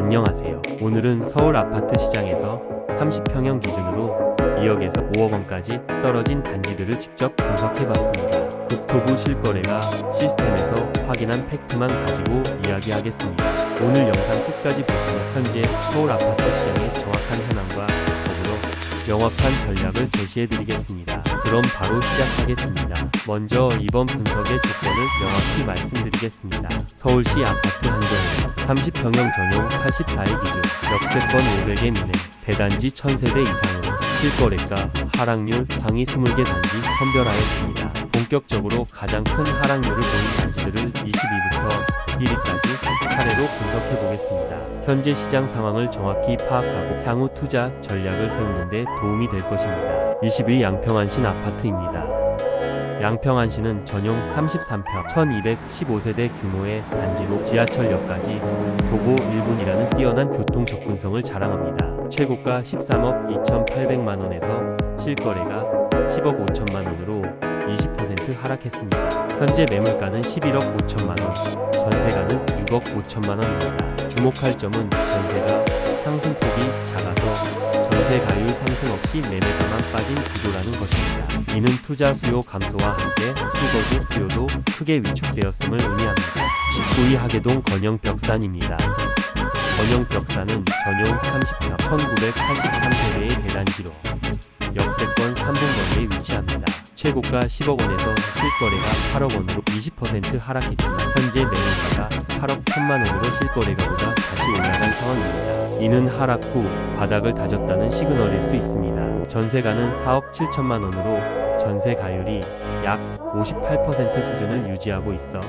안녕하세요. 오늘은 서울 아파트 시장에서 30평형 기준으로 2억에서 5억 원까지 떨어진 단지들을 직접 분석해봤습니다. 국토부 실거래가 시스템에서 확인한 팩트만 가지고 이야기하겠습니다. 오늘 영상 끝까지 보시면 현재 서울 아파트 시장의 정확한 현황과 더불어 명확한 전략을 제시해드리겠습니다. 그럼 바로 시작하겠습니다. 먼저 이번 분석의 조건을 명확히 말씀드리겠습니다. 서울시 아파트 한정은 30평형 전용 84일 기준, 역세권 500개 이내, 대단지 1000세대 이상으로 실거래가 하락률 상위 20개 단지 선별하였습니다. 본격적으로 가장 큰 하락률을 보인 단지들을 20위부터 1위까지 차례로 분석해 보겠습니다. 현재 시장 상황을 정확히 파악하고 향후 투자 전략을 세우는 데 도움이 될 것입니다. 20위 양평안신 아파트입니다. 양평안신은 전용 33평 1215세대 규모의 단지로 지하철역까지 도보 1분이라는 뛰어난 교통 접근성을 자랑합니다. 최고가 13억 2,800만원에서 실거래가 10억 5천만원으로 20% 하락했습니다. 현재 매물가는 11억 5천만원, 전세가는 6억 5천만원입니다. 주목할 점은 전세가 상승폭이 작아서 전세 가율 상승 없이 매매가만 빠진 구조라는 것입니다. 이는 투자 수요 감소와 함께 실거주 수요도 크게 위축되었음을 의미합니다. 19위 하계동 건영벽산입니다. 건영벽산은 전용 30평 1983세대의 대단지로 역세권 3분 거리에 위치합니다. 최고가 10억원에서 실거래가 8억원으로 20% 하락했지만 현재 매물가가 8억 1천만원으로 실거래가보다 다시 올라간 상황입니다. 이는 하락 후 바닥을 다졌다는 시그널일 수 있습니다. 전세가는 4억 7천만원으로 전세 가율이 약 58% 수준을 유지하고 있어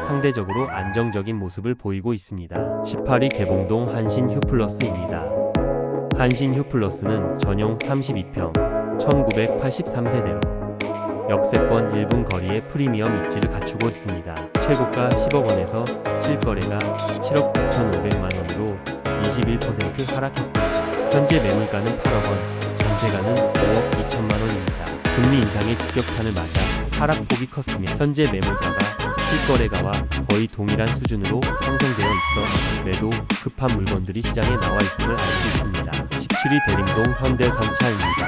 상대적으로 안정적인 모습을 보이고 있습니다. 18위 개봉동 한신 휴플러스입니다. 한신 휴플러스는 전용 32평 1983세대로 역세권 1분 거리의 프리미엄 입지를 갖추고 있습니다. 최고가 10억원에서 실거래가 7억 9,500만원으로 21% 하락했습니다. 현재 매물가는 8억원, 전세가는 5억 2천만원입니다. 금리 인상의 직격탄을 맞아 하락폭이 컸으며 현재 매물가가 실거래가와 거의 동일한 수준으로 형성되어 있어 매도 급한 물건들이 시장에 나와 있음을 알 수 있습니다. 17위 대림동 현대 3차입니다.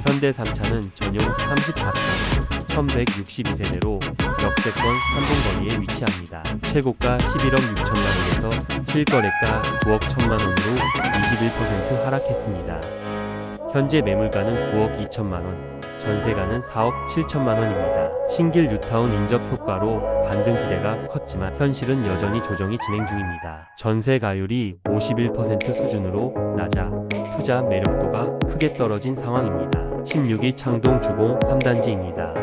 현대 3차는 전용 34평 1162세대로 역세권 3분 거리에 위치합니다. 최고가 11억 6천만원에서 실거래가 9억 1천만원으로 21% 하락했습니다. 현재 매물가는 9억 2천만원, 전세가는 4억 7천만원입니다. 신길 뉴타운 인접 효과로 반등 기대가 컸지만 현실은 여전히 조정이 진행 중입니다. 전세 가율이 51% 수준으로 낮아 투자 매력도가 크게 떨어진 상황입니다. 16위 창동 주공 3단지입니다.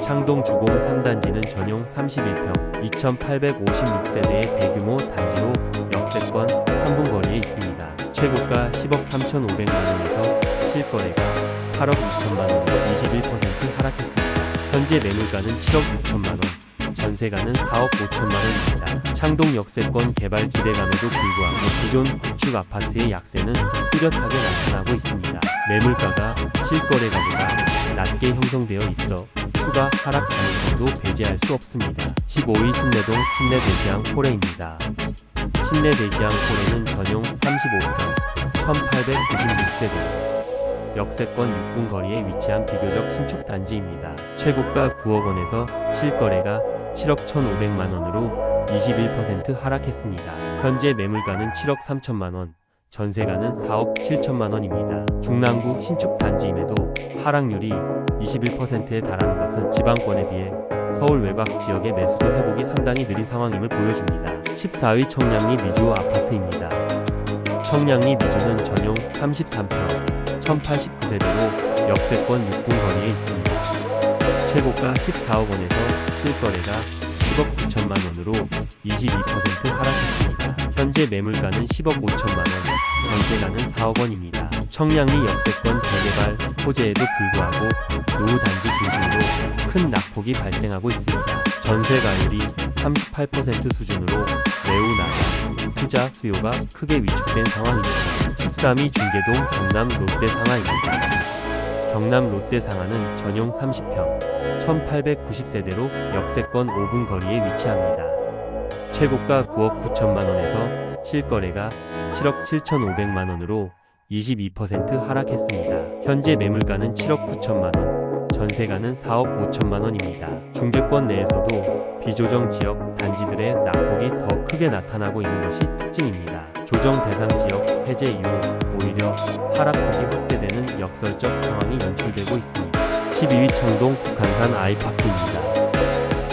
창동 주공 3단지는 전용 31평 2856세대의 대규모 단지로 역세권 3분 거리에 있습니다. 최고가 10억 3,500만원에서 실거래가 8억 2천만원으로 21% 하락했습니다. 현재 매물가는 7억 6천만원, 전세가는 4억 5천만원입니다. 창동 역세권 개발 기대감에도 불구하고 기존 구축 아파트의 약세는 뚜렷하게 나타나고 있습니다. 매물가가 실거래가보다 낮게 형성되어 있어 추가 하락 가능성도 배제할 수 없습니다. 15위 신내동 신내대시양 포레입니다. 신내대시양 포레는 전용 35평 1896세대 역세권 6분 거리에 위치한 비교적 신축 단지입니다. 최고가 9억원에서 실거래가 7억 1,500만원으로 21% 하락했습니다. 현재 매물가는 7억 3천만원, 전세가는 4억 7천만원입니다. 중랑구 신축 단지임에도 하락률이 21%에 달하는 것은 지방권에 비해 서울 외곽 지역의 매수세 회복이 상당히 느린 상황임을 보여줍니다. 14위 청량리 미주 아파트입니다. 청량리 미주는 전용 33평 1089세대로 역세권 6분 거리에 있습니다. 최고가 14억원에서 실거래가 10억 9천만원으로 22% 하락했습니다. 현재 매물가는 10억 5천만원, 전세가는 4억원입니다. 청량리 역세권 재개발 호재에도 불구하고 노후 단지 중심으로 큰 낙폭이 발생하고 있습니다. 전세 가율이 38% 수준으로 매우 낮아 투자 수요가 크게 위축된 상황입니다. 13위 중계동 경남 롯데상하입니다. 경남 롯데상하는 전용 30평 1890세대로 역세권 5분 거리에 위치합니다. 최고가 9억 9천만 원에서 실거래가 7억 7,500만 원으로 22% 하락했습니다. 현재 매물가는 7억 9천만 원, 전세가는 4억 5천만 원입니다. 중계권 내에서도 비조정 지역 단지들의 낙폭이 더 크게 나타나고 있는 것이 특징입니다. 조정 대상 지역 해제 이후 오히려 하락폭이 확대되는 역설적 상황이 연출되고 있습니다. 12위 창동 북한산 아이파크입니다.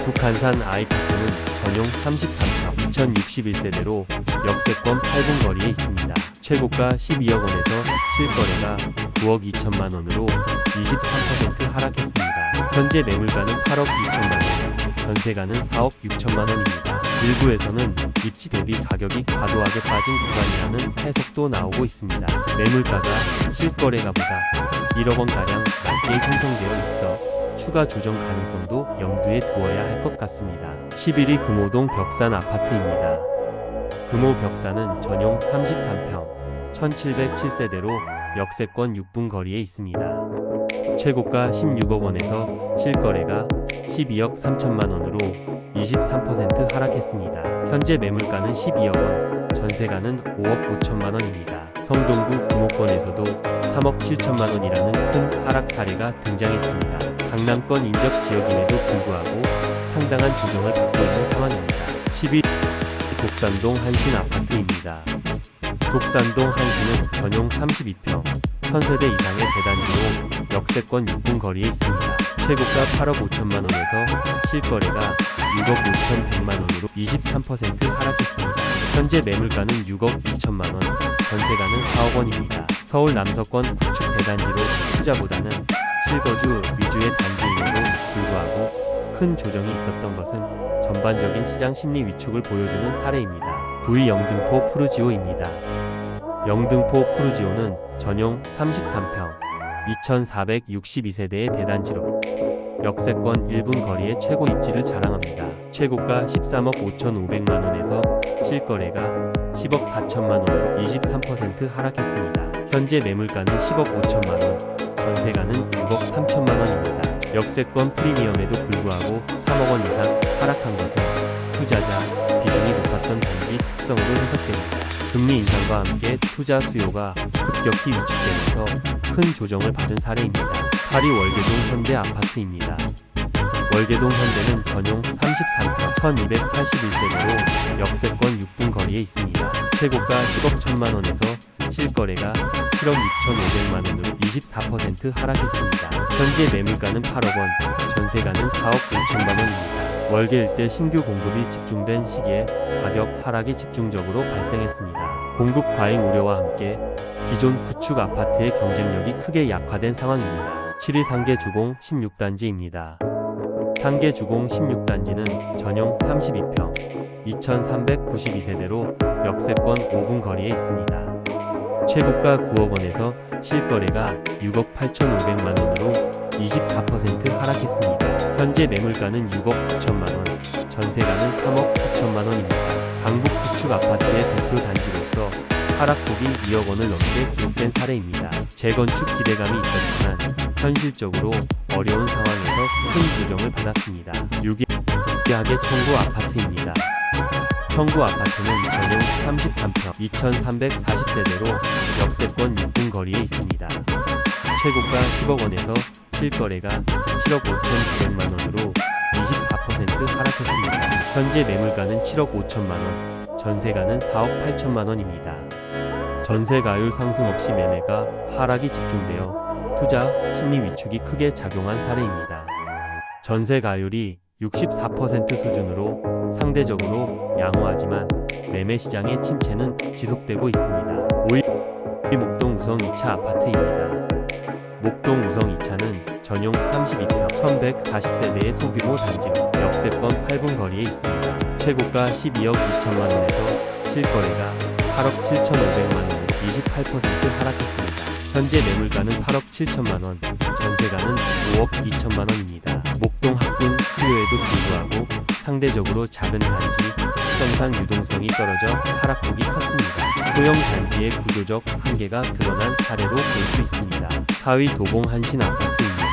북한산 아이파크는 전용 33평 2061세대로 역세권 8분 거리에 있습니다. 최고가 12억 원에서 실거래가 9억 2천만 원으로 23% 하락했습니다. 현재 매물가는 8억 2천만 원, 전세가는 4억 6천만 원입니다. 일부에서는 입지 대비 가격이 과도하게 빠진 구간이라는 해석도 나오고 있습니다. 매물가가 실거래가보다 1억 원가량 낮게 형성되어 있어 추가 조정 가능성도 염두에 두어야 할 것 같습니다. 11위 금호동 벽산 아파트입니다. 금호 벽산은 전용 33평 1707세대로 역세권 6분 거리에 있습니다. 최고가 16억 원에서 실거래가 12억 3천만 원으로 23% 하락했습니다. 현재 매물가는 12억 원, 전세가는 5억 5천만 원입니다. 성동구 금호권에서도 3억 7천만 원이라는 큰 하락 사례가 등장했습니다. 강남권 인접 지역임에도 불구하고 상당한 조정을 받고 있는 상황입니다. 10위 독산동 한신 아파트입니다. 독산동 한신은 전용 32평 1000세대 이상의 대단지로 역세권 6분 거리에 있습니다. 최고가 8억 5천만 원에서 실거래가 6억 5천100만 원으로 23% 하락했습니다. 현재 매물가는 6억 2천만 원, 전세가는 4억 원입니다. 서울 남서권 구축 대단지로 투자보다는 실거주 위주의 단지임에도 불구하고 큰 조정이 있었던 것은 전반적인 시장 심리 위축을 보여주는 사례입니다. 9위 영등포 푸르지오입니다. 영등포 푸르지오는 전용 33평 2462세대의 대단지로 역세권 1분 거리의 최고 입지를 자랑합니다. 최고가 13억 5,500만 원에서 실거래가 10억 4천만 원으로 23% 하락했습니다. 현재 매물가는 10억 5천만 원, 전세가는 6억 3천만 원입니다. 역세권 프리미엄에도 불구하고 3억 원 이상 하락한 것은 투자자 비중이 높았던 단지 특성으로 해석됩니다. 금리 인상과 함께 투자 수요가 급격히 위축되면서 큰 조정을 받은 사례입니다. 8위 월계동 현대 아파트입니다. 월계동 현대는 전용 33평 1281세대로 역세권 6분 거리에 있습니다. 최고가 10억 1천만 원에서 실거래가 7억 6천5백만 원으로 24% 하락했습니다. 현재 매물가는 8억 원, 전세가는 4억 5천만 원입니다. 월계 일대 신규 공급이 집중된 시기에 가격 하락이 집중적으로 발생했습니다. 공급 과잉 우려와 함께 기존 구축 아파트의 경쟁력이 크게 약화된 상황입니다. 7위 상계주공 16단지입니다. 상계주공 16단지는 전용 32평 2392세대로 역세권 5분 거리에 있습니다. 최고가 9억 원에서 실거래가 6억 8,500만 원으로 24% 하락했습니다. 현재 매물가는 6억 9천만 원, 전세가는 3억 9천만 원입니다. 강북 구축 아파트의 대표 단지로서 하락폭이 2억 원을 넘게 기록된 사례입니다. 재건축 기대감이 있었지만 현실적으로 어려운 상황에서 큰 조정을 받았습니다. 6위 하계 청구 아파트입니다. 청구 아파트는 전용 33평 2340세대로 역세권 6분 거리에 있습니다. 최고가 10억 원에서 실거래가 7억 5,900만 원으로 24% 하락했습니다. 현재 매물가는 7억 5천만 원, 전세가는 4억 8천만 원입니다. 전세가율 상승 없이 매매가 하락이 집중되어 투자 심리 위축이 크게 작용한 사례입니다. 전세가율이 64% 수준으로 상대적으로 양호하지만 매매 시장의 침체는 지속되고 있습니다. 5위 목동 우성 2차 아파트입니다. 목동 우성 2차는 전용 32평 1140세대의 소규모 단지로 역세권 8분 거리에 있습니다. 최고가 12억 2천만 원에서 실거래가 8억 7,500만 원으로 28% 하락했습니다. 현재 매물가는 8억 7천만 원, 전세가는 5억 2천만 원입니다. 목동 학군 수요에도 불구하고 상대적으로 작은 단지, 특성상 유동성이 떨어져 하락폭이 컸습니다. 소형 단지의 구조적 한계가 드러난 사례로 볼 수 있습니다. 4위 도봉 한신 아파트입니다.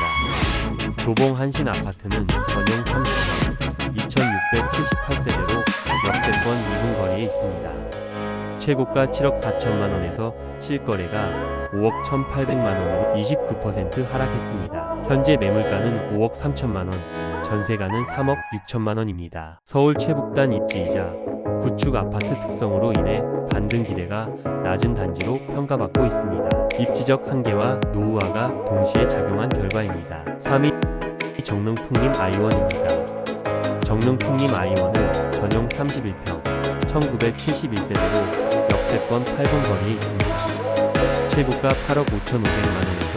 도봉 한신 아파트는 전용 30평 2678세대로 최고가 7억 4천만 원에서 실거래가 5억 1,800만 원으로 29% 하락했습니다. 현재 매물가는 5억 3천만 원, 전세가는 3억 6천만 원입니다. 서울 최북단 입지이자 구축 아파트 특성으로 인해 반등 기대가 낮은 단지로 평가받고 있습니다. 입지적 한계와 노후화가 동시에 작용한 결과입니다. 3위 정릉풍림 I1입니다. 정릉풍림 I1은 전용 31평, 1971세대로 역세권 8번 거리에 있습니다. 최고가 8억 5,500만원에서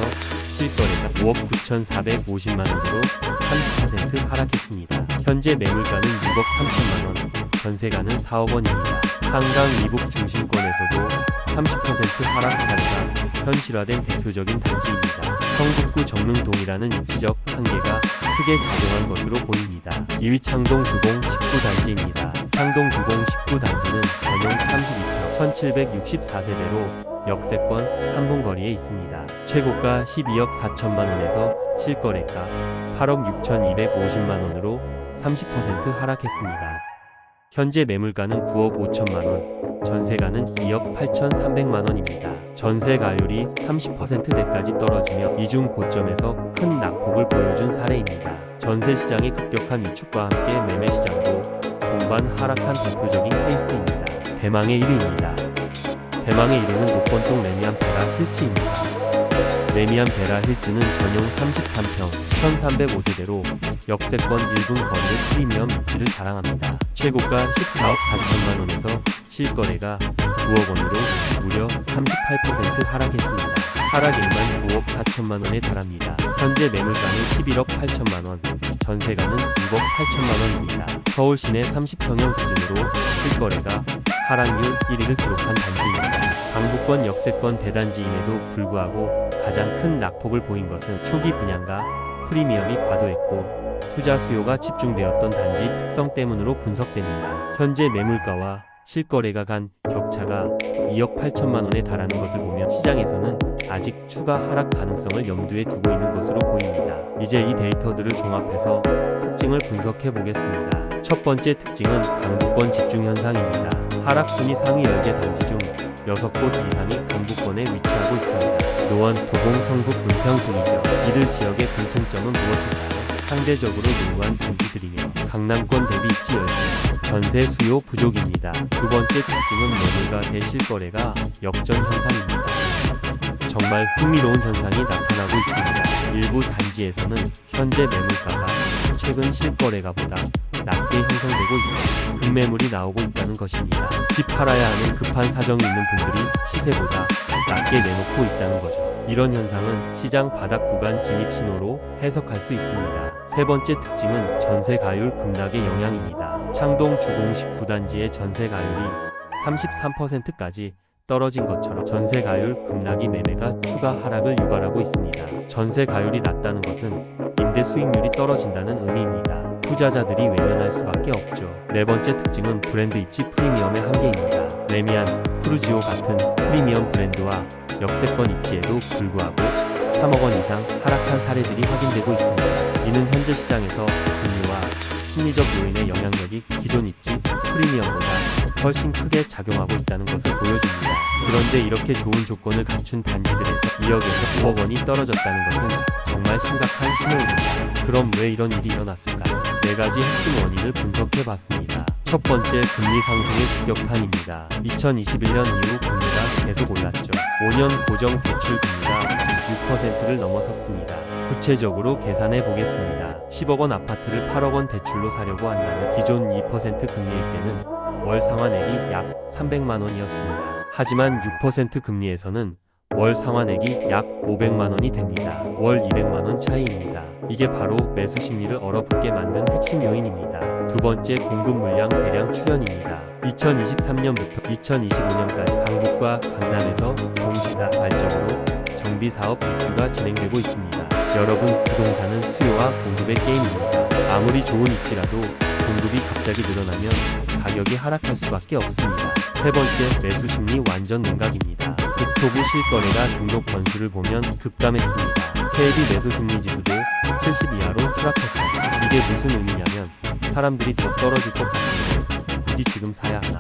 실거래가 5억 9,450만원으로 30% 하락했습니다. 현재 매물가는 6억 3천만원, 전세가는 4억 원입니다. 한강 이북 중심권에서도 30% 하락 사례가 현실화된 대표적인 단지입니다. 성북구 정릉동이라는 입지적 한계가 크게 작용한 것으로 보입니다. 2위 창동 주공 19단지입니다. 창동 주공 19단지는 전용 32평 1764세대로 역세권 3분 거리에 있습니다. 최고가 12억 4천만 원에서 실거래가 8억 6,250만 원으로 30% 하락했습니다. 현재 매물가는 9억 5천만 원, 전세가는 2억 8,300만 원입니다. 전세 가율이 30%대까지 떨어지며 이중 고점에서 큰 낙폭을 보여준 사례입니다. 전세 시장의 급격한 위축과 함께 매매 시장도 동반 하락한 대표적인 케이스입니다. 대망의 1위입니다. 대망의 1위는 목권동 레미안 베라 힐츠입니다. 레미안 베라 힐츠는 전용 33평 1305세대로 역세권 1분 거리의 프리미엄 입지를 자랑합니다. 최고가 14억 4천만 원에서 실거래가 9억 원으로 무려 38% 하락했습니다. 하락액만 5억 4천만 원에 달합니다. 현재 매물가는 11억 8천만 원, 전세가는 6억 8천만 원입니다. 서울 시내 30평형 기준으로 실거래가 하락률 1위를 기록한 단지입니다. 강북권 역세권 대단지임에도 불구하고 가장 큰 낙폭을 보인 것은 초기 분양가 프리미엄이 과도했고 투자 수요가 집중되었던 단지 특성 때문으로 분석됩니다. 현재 매물가와 실거래가 간 격차가 2억 8천만 원에 달하는 것을 보면 시장에서는 아직 추가 하락 가능성을 염두에 두고 있는 것으로 보입니다. 이제 이 데이터들을 종합해서 특징을 분석해 보겠습니다. 첫 번째 특징은 강북권 집중 현상입니다. 하락순위 상위 10개 단지 중 6곳 이상이 강북권에 위치하고 있습니다. 노원, 도봉, 성북, 은평 등이죠. 이들 지역의 공통점은 무엇일까요? 상대적으로 노후한 단지들이며 강남권 대비 입지 열세, 전세 수요 부족입니다. 두 번째 특징은 매물과 대실거래가 역전 현상입니다. 정말 흥미로운 현상이 나타나고 있습니다. 일부 단지에서는 현재 매물가가 최근 실거래가보다 낮게 형성되고 있어 급매물이 나오고 있다는 것입니다. 집 팔아야 하는 급한 사정이 있는 분들이 시세보다 낮게 내놓고 있다는 거죠. 이런 현상은 시장 바닥 구간 진입 신호로 해석할 수 있습니다. 세 번째 특징은 전세 가율 급락의 영향입니다. 창동 주공 19단지의 전세 가율이 33%까지 떨어진 것처럼 전세 가율 급락이 매매가 추가 하락을 유발하고 있습니다. 전세 가율이 낮다는 것은 임대 수익률이 떨어진다는 의미입니다. 투자자들이 외면할 수밖에 없죠. 네 번째 특징은 브랜드 입지 프리미엄의 한계입니다. 레미안, 푸르지오 같은 프리미엄 브랜드와 역세권 입지에도 불구하고 3억 원 이상 하락한 사례들이 확인되고 있습니다. 이는 현재 시장에서 금리와 심리적 요인의 영향력이 기존 입지 프리미엄보다 훨씬 크게 작용하고 있다는 것을 보여줍니다. 그런데 이렇게 좋은 조건을 갖춘 단지들에서 2억에서 5억 원이 떨어졌다는 것은 정말 심각한 신호입니다. 그럼 왜 이런 일이 일어났을까요? 네 가지 핵심 원인을 분석해봤습니다. 첫 번째, 금리 상승의 직격탄입니다. 2021년 이후 금리가 계속 올랐죠. 5년 고정 대출 금리가 6%를 넘어섰습니다. 구체적으로 계산해 보겠습니다. 10억 원 아파트를 8억 원 대출로 사려고 한다면 기존 2% 금리일 때는 월 상환액이 약 300만 원이었습니다. 하지만 6% 금리에서는 월 상환액이 약 500만 원이 됩니다. 월 200만 원 차이입니다. 이게 바로 매수 심리를 얼어붙게 만든 핵심 요인입니다. 두 번째, 공급 물량 대량 출현입니다. 2023년부터 2025년까지 강북과 강남에서 동시다발적으로 정비 사업 입주가 진행되고 있습니다. 여러분, 부동산은 수요와 공급의 게임입니다. 아무리 좋은 입지라도 공급이 갑자기 늘어나면 가격이 하락할 수밖에 없습니다. 세 번째, 매수 심리 완전 냉각입니다. 국토부 실거래가 등록 건수를 보면 급감했습니다. KB 매수 심리 지수도 70 이하로 추락했습니다. 이게 무슨 의미냐면 사람들이 더 떨어질 것 같은데 굳이 지금 사야 하나?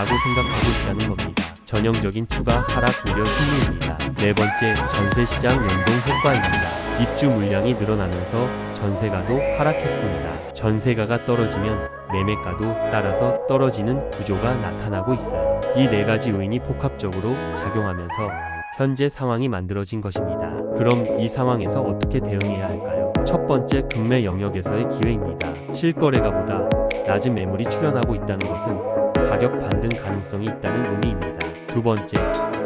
라고 생각하고 있다는 겁니다. 전형적인 추가 하락 우려 심리입니다. 네 번째, 전세시장 연동 효과입니다. 입주 물량이 늘어나면서 전세가도 하락했습니다. 전세가가 떨어지면 매매가도 따라서 떨어지는 구조가 나타나고 있어요. 이 네 가지 요인이 복합적으로 작용하면서 현재 상황이 만들어진 것입니다. 그럼 이 상황에서 어떻게 대응해야 할까요? 첫 번째, 급매 영역에서의 기회입니다. 실거래가보다 낮은 매물이 출현하고 있다는 것은 가격 반등 가능성이 있다는 의미입니다. 두 번째,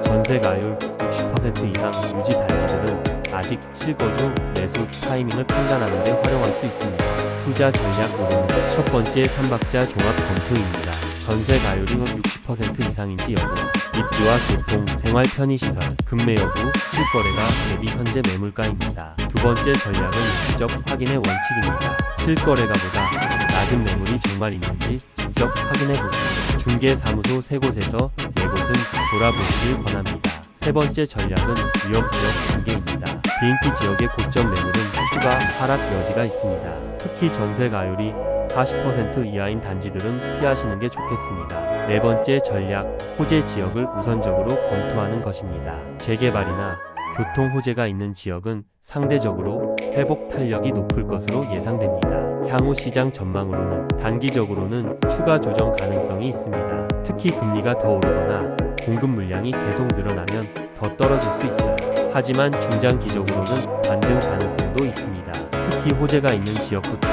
전세가율 60% 이상 유지 단지들은 아직 실거주 매수 타이밍을 판단하는 데 활용할 수 있습니다. 투자 전략으로는 첫 번째, 3박자 종합 검토입니다. 전세가율이 60% 이상인지 여부, 입지와 교통, 생활 편의시설, 급매 여부, 실거래가 대비 현재 매물가입니다. 두 번째 전략은 직접 확인의 원칙입니다. 실거래가보다 낮은 매물이 정말 있는지 직접 확인해보세요. 중개사무소 3곳에서 4곳은 돌아보시길 권합니다. 세 번째 전략은 위험 지역 단계입니다. 비인기 지역의 고점 매물은 추가 하락 여지가 있습니다. 특히 전세가율이 40% 이하인 단지들은 피하시는 게 좋겠습니다. 네 번째 전략, 호재 지역을 우선적으로 검토하는 것입니다. 재개발이나 교통 호재가 있는 지역은 상대적으로 회복 탄력이 높을 것으로 예상됩니다. 향후 시장 전망으로는 단기적으로는 추가 조정 가능성이 있습니다. 특히 금리가 더 오르거나 공급 물량이 계속 늘어나면 더 떨어질 수 있어요. 하지만 중장기적으로는 반등 가능성도 있습니다. 특히 호재가 있는 지역부터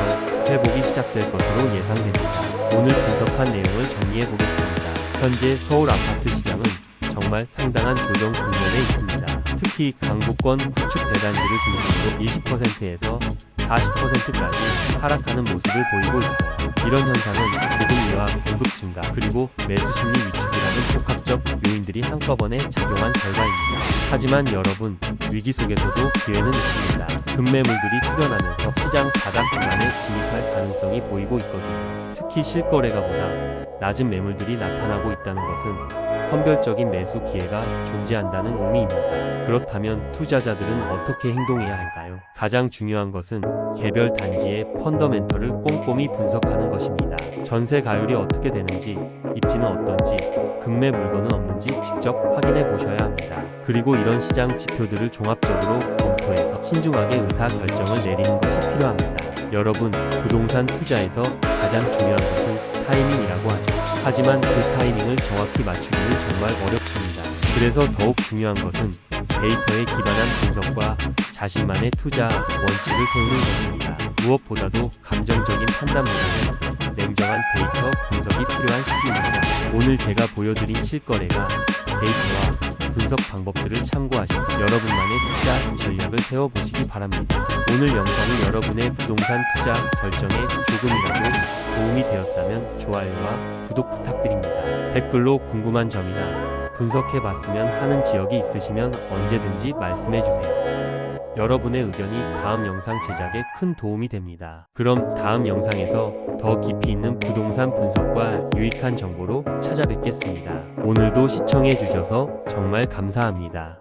회복이 시작될 것으로 예상됩니다. 오늘 분석한 내용을 정리해 보겠습니다. 현재 서울 아파트 시장은 정말 상당한 조정 국면에 있습니다. 특히 강북권 구축 대단지를 중심으로 20%에서 40%까지 하락하는 모습을 보이고 있어요. 이런 현상은 고금리와 공급 증가 그리고 매수 심리 위축이라는 복합적 요인들이 한꺼번에 작용한 결과입니다. 하지만 여러분, 위기 속에서도 기회는 있습니다. 급매물들이 출현하면서 시장 바닥 구간에 진입할 가능성이 보이고 있거든요. 특히 실거래가보다 낮은 매물들이 나타나고 있다는 것은 선별적인 매수 기회가 존재한다는 의미입니다. 그렇다면 투자자들은 어떻게 행동해야 할까요? 가장 중요한 것은 개별 단지의 펀더멘털을 꼼꼼히 분석하는 것입니다. 전세 가율이 어떻게 되는지, 입지는 어떤지, 급매 물건은 없는지 직접 확인해 보셔야 합니다. 그리고 이런 시장 지표들을 종합적으로 검토해서 신중하게 의사 결정을 내리는 것이 필요합니다. 여러분, 부동산 투자에서 가장 중요한 것은 타이밍이라고 하죠. 하지만 그 타이밍을 정확히 맞추기는 정말 어렵습니다. 그래서 더욱 중요한 것은 데이터에 기반한 분석과 자신만의 투자 원칙을 세우는 것입니다. 무엇보다도 감정적인 판단보다는 냉정한 데이터 분석이 필요한 시기입니다. 오늘 제가 보여드린 실거래가 데이터와 분석 방법들을 참고하셔서 여러분만의 투자 전략을 세워보시기 바랍니다. 오늘 영상이 여러분의 부동산 투자 결정에 조금이라도 도움이 되었다면 좋아요와 구독 부탁드립니다. 댓글로 궁금한 점이나 분석해봤으면 하는 지역이 있으시면 언제든지 말씀해주세요. 여러분의 의견이 다음 영상 제작에 큰 도움이 됩니다. 그럼 다음 영상에서 더 깊이 있는 부동산 분석과 유익한 정보로 찾아뵙겠습니다. 오늘도 시청해주셔서 정말 감사합니다.